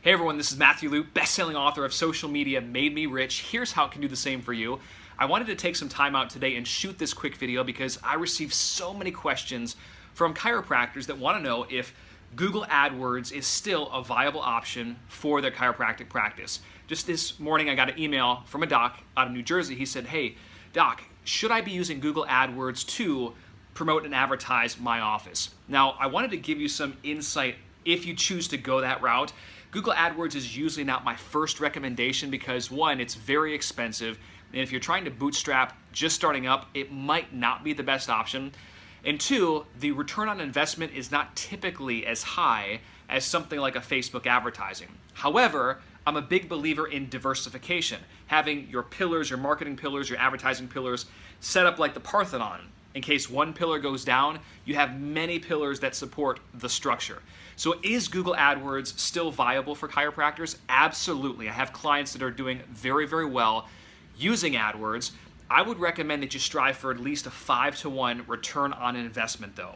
Hey everyone, this is Matthew Liu, best-selling author of Social Media Made Me Rich. Here's how it can do the same for you. I wanted to take some time out today and shoot this quick video because I received so many questions from chiropractors that want to know if Google AdWords is still a viable option for their chiropractic practice. Just this morning I got an email from a doc out of New Jersey. He said, hey doc, should I be using Google AdWords to promote and advertise my office? Now I wanted to give you some insight if you choose to go that route. Google AdWords is usually not my first recommendation because one, it's very expensive, and if you're trying to bootstrap just starting up, it might not be the best option. And two, the return on investment is not typically as high as something like a Facebook advertising. However, I'm a big believer in diversification, having your pillars, your marketing pillars, your advertising pillars set up like the Parthenon. In case one pillar goes down, you have many pillars that support the structure. So is Google AdWords still viable for chiropractors? Absolutely. I have clients that are doing very, very well using AdWords. I would recommend that you strive for at least a 5-to-1 return on investment though.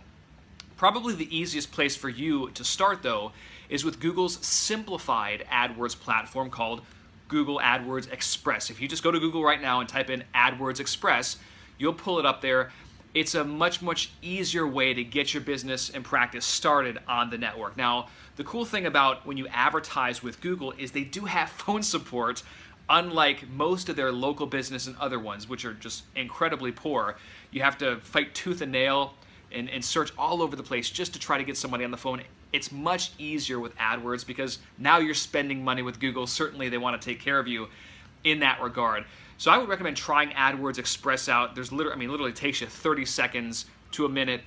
Probably the easiest place for you to start though is with Google's simplified AdWords platform called Google AdWords Express. If you just go to Google right now and type in AdWords Express, you'll pull it up there. It's a much easier way to get your business and practice started on the network. Now, the cool thing about when you advertise with Google is they do have phone support, unlike most of their local business and other ones, which are just incredibly poor. You have to fight tooth and nail and search all over the place just to try to get somebody on the phone. It's much easier with AdWords because now you're spending money with Google. Certainly they want to take care of you in that regard. So I would recommend trying AdWords Express out. There's literally takes you 30 seconds to a minute.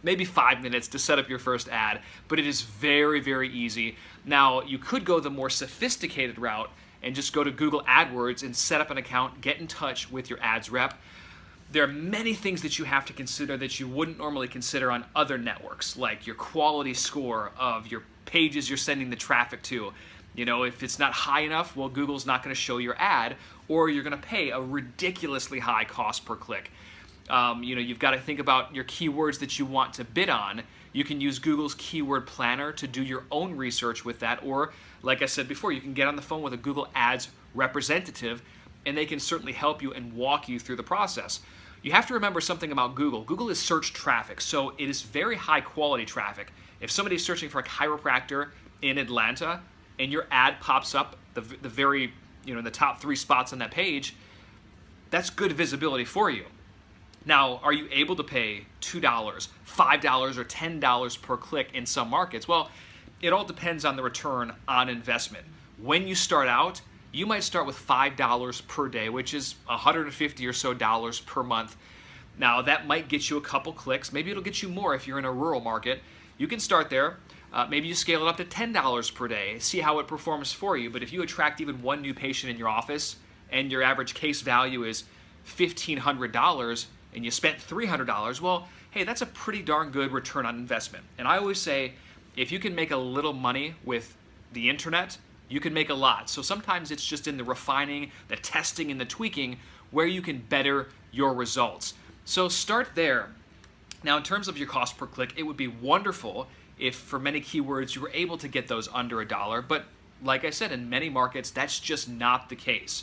Maybe 5 minutes to set up your first ad, but it is very, very easy. Now, you could go the more sophisticated route and just go to Google AdWords and set up an account, get in touch with your ads rep. There are many things that you have to consider that you wouldn't normally consider on other networks, like your quality score of your pages you're sending the traffic to. You know, if it's not high enough, well, Google's not going to show your ad, or you're going to pay a ridiculously high cost per click. You've got to think about your keywords that you want to bid on. You can use Google's keyword planner to do your own research with that, or like I said before, you can get on the phone with a Google Ads representative and they can certainly help you and walk you through the process. You have to remember something about Google. Google is search traffic, so it is very high quality traffic. If somebody's searching for a chiropractor in Atlanta and your ad pops up the top 3 spots on that page, that's good visibility for you. Now, are you able to pay $2, $5, or $10 per click in some markets? Well, it all depends on the return on investment. When you start out, you might start with $5 per day, which is $150 or so per month. Now, that might get you a couple clicks. Maybe it'll get you more if you're in a rural market. You can start there. Maybe you scale it up to $10 per day, see how it performs for you. But if you attract even one new patient in your office and your average case value is $1,500 and you spent $300, well, hey, that's a pretty darn good return on investment. And I always say, if you can make a little money with the internet, you can make a lot. So sometimes it's just in the refining, the testing, and the tweaking where you can better your results. So start there. Now, in terms of your cost per click, it would be wonderful if for many keywords you were able to get those under $1, but like I said, in many markets, that's just not the case.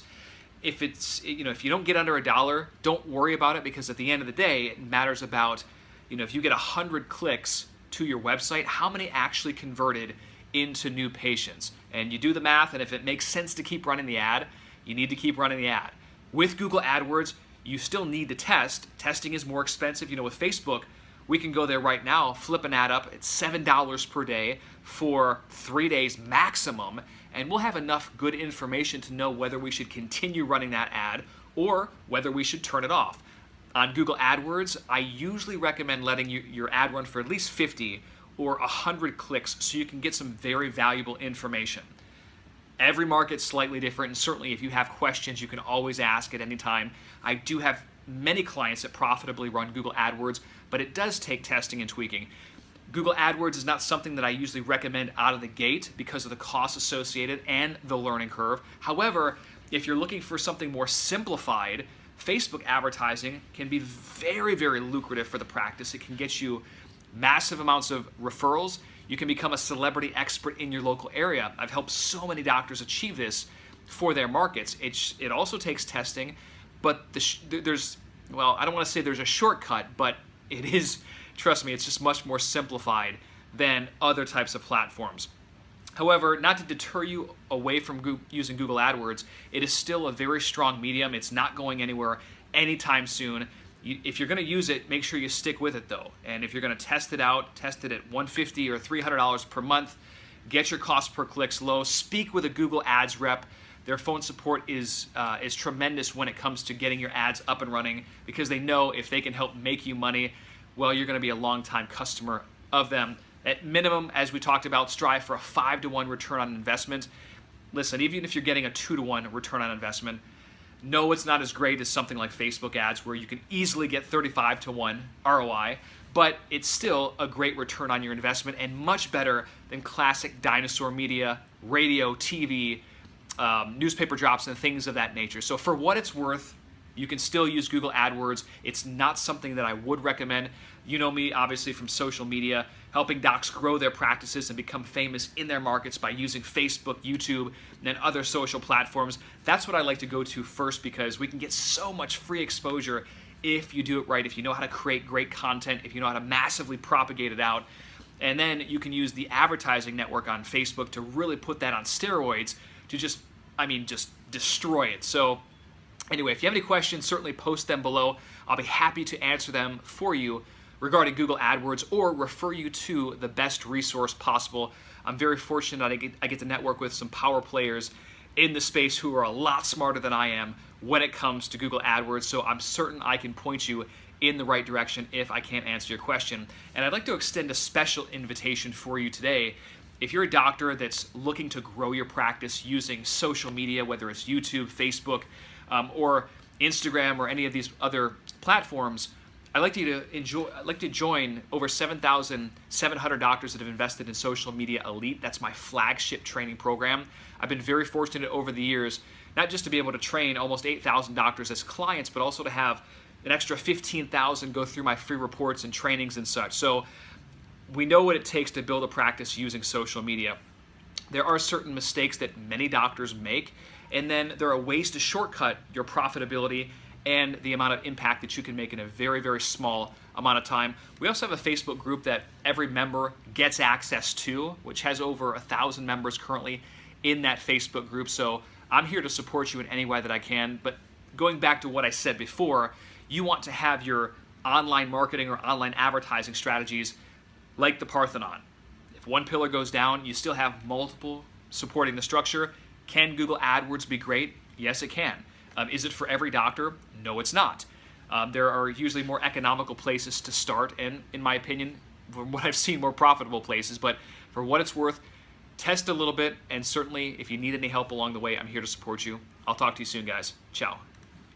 If if you don't get under $1, don't worry about it, because at the end of the day, it matters about, if you get 100 clicks to your website, how many actually converted into new patients. And you do the math, and if it makes sense to keep running the ad, you need to keep running the ad. With Google AdWords, you still need to test. Testing is more expensive. With Facebook, we can go there right now, flip an ad up at $7 per day for 3 days maximum, and we'll have enough good information to know whether we should continue running that ad or whether we should turn it off. On Google AdWords, I usually recommend letting your ad run for at least 50 or 100 clicks so you can get some very valuable information. Every market's slightly different, and certainly if you have questions, you can always ask at any time. I do have many clients that profitably run Google AdWords, but it does take testing and tweaking. Google AdWords is not something that I usually recommend out of the gate because of the costs associated and the learning curve. However, if you're looking for something more simplified, Facebook advertising can be very, very lucrative for the practice. It can get you massive amounts of referrals. You can become a celebrity expert in your local area. I've helped so many doctors achieve this for their markets. It also takes testing, but there's, well, I don't want to say there's a shortcut, but it is, trust me, it's just much more simplified than other types of platforms. However, not to deter you away from using Google AdWords, it is still a very strong medium. It's not going anywhere anytime soon. If you're going to use it, make sure you stick with it though. And if you're going to test it out, test it at $150 or $300 per month. Get your cost per clicks low. Speak with a Google Ads rep. Their phone support is tremendous when it comes to getting your ads up and running, because they know if they can help make you money, well, you're going to be a long-time customer of them. At minimum, as we talked about, strive for a 5-to-1 return on investment. Listen, even if you're getting a 2-to-1 return on investment, no, it's not as great as something like Facebook ads where you can easily get 35-to-1 ROI, but it's still a great return on your investment and much better than classic dinosaur media, radio, TV, newspaper drops, and things of that nature. So for what it's worth, you can still use Google AdWords. It's not something that I would recommend. You know me, obviously, from social media, helping docs grow their practices and become famous in their markets by using Facebook, YouTube, and other social platforms. That's what I like to go to first, because we can get so much free exposure if you do it right, if you know how to create great content, if you know how to massively propagate it out. And then you can use the advertising network on Facebook to really put that on steroids to just destroy it. So anyway, if you have any questions, certainly post them below. I'll be happy to answer them for you regarding Google AdWords, or refer you to the best resource possible. I'm very fortunate that I get to network with some power players in the space who are a lot smarter than I am when it comes to Google AdWords, so I'm certain I can point you in the right direction if I can't answer your question. And I'd like to extend a special invitation for you today. If you're a doctor that's looking to grow your practice using social media, whether it's YouTube, Facebook, or Instagram, or any of these other platforms, I'd like to join over 7,700 doctors that have invested in Social Media Elite. That's my flagship training program. I've been very fortunate over the years, not just to be able to train almost 8,000 doctors as clients, but also to have an extra 15,000 go through my free reports and trainings and such. So we know what it takes to build a practice using social media. There are certain mistakes that many doctors make, and then there are ways to shortcut your profitability and the amount of impact that you can make in a very, very small amount of time. We also have a Facebook group that every member gets access to, which has over 1,000 members currently in that Facebook group. So I'm here to support you in any way that I can. But going back to what I said before, you want to have your online marketing or online advertising strategies like the Parthenon. If one pillar goes down, you still have multiple supporting the structure. Can Google AdWords be great? Yes, it can. Is it for every doctor? No, it's not. There are usually more economical places to start, and in my opinion, from what I've seen, more profitable places. But for what it's worth, test a little bit, and certainly if you need any help along the way, I'm here to support you. I'll talk to you soon, guys. Ciao.